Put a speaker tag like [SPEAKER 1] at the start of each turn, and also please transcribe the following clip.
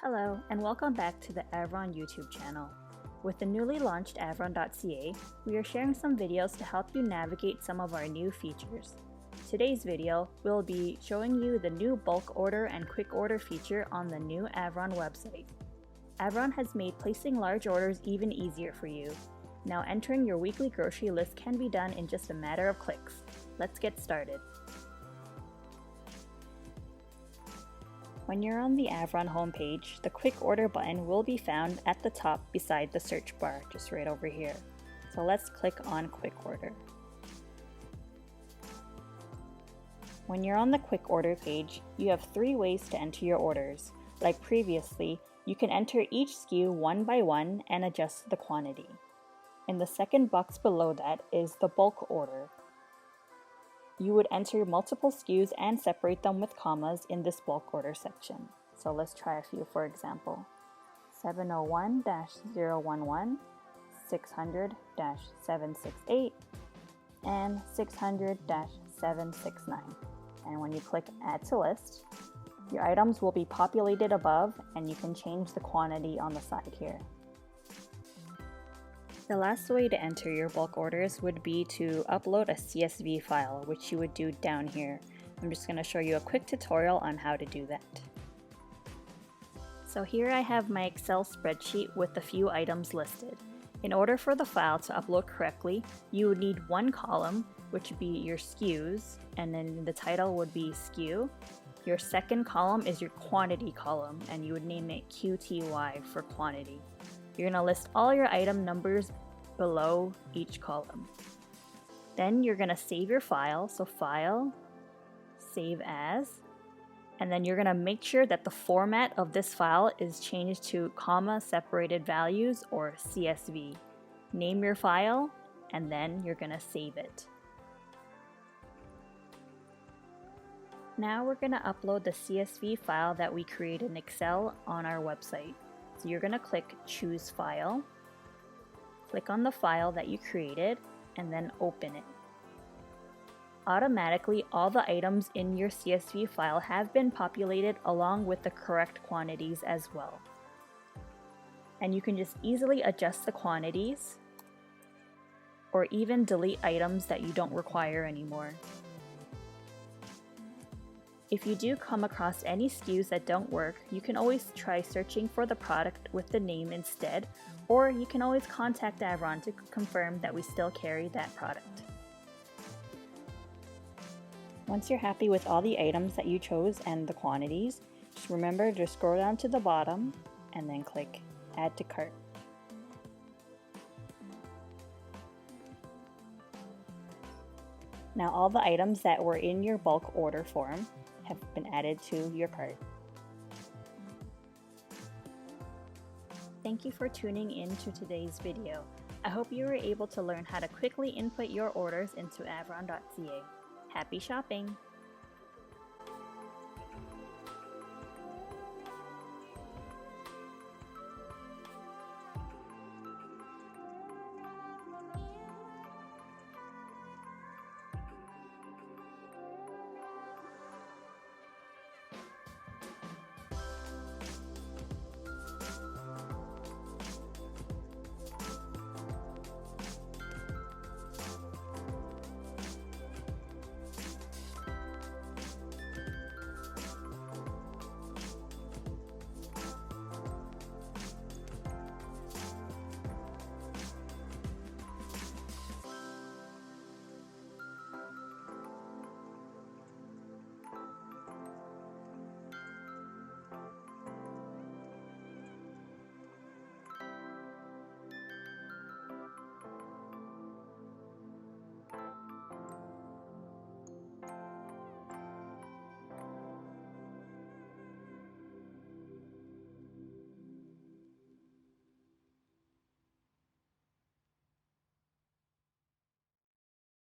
[SPEAKER 1] Hello, and welcome back to the Avron YouTube channel. With the newly launched Avron.ca, we are sharing some videos to help you navigate some of our new features. Today's video will be showing you the new bulk order and quick order feature on the new Avron website. Avron has made placing large orders even easier for you. Now entering your weekly grocery list can be done in just a matter of clicks. Let's get started. When you're on the Avron homepage, the Quick Order button will be found at the top beside the search bar, just right over here. So let's click on Quick Order. When you're on the Quick Order page, you have 3 ways to enter your orders. Like previously, you can enter each SKU one by one and adjust the quantity. In the second box below that is the bulk order. You would enter multiple SKUs and separate them with commas in this bulk order section. So let's try a few for example. 701-011, 600-768, and 600-769. And when you click Add to List, your items will be populated above and you can change the quantity on the side here. The last way to enter your bulk orders would be to upload a CSV file, which you would do down here. I'm just going to show you a quick tutorial on how to do that. So here I have my Excel spreadsheet with a few items listed. In order for the file to upload correctly, you would need one column, which would be your SKUs, and then the title would be SKU. Your second column is your quantity column, and you would name it QTY for quantity. You're going to list all your item numbers below each column. Then you're going to save your file, so File, Save As, and then you're going to make sure that the format of this file is changed to comma separated values or CSV. Name your file, and then you're going to save it. Now we're going to upload the CSV file that we created in Excel on our website. So you're going to click Choose File, click on the file that you created, and then open it. Automatically, all the items in your CSV file have been populated along with the correct quantities as well. And you can just easily adjust the quantities or even delete items that you don't require anymore. If you do come across any SKUs that don't work, you can always try searching for the product with the name instead, or you can always contact Avron to confirm that we still carry that product. Once you're happy with all the items that you chose and the quantities, just remember to scroll down to the bottom and then click Add to Cart. Now all the items that were in your bulk order form have been added to your cart. Thank you for tuning in to today's video. I hope you were able to learn how to quickly input your orders into Avron.ca. Happy shopping!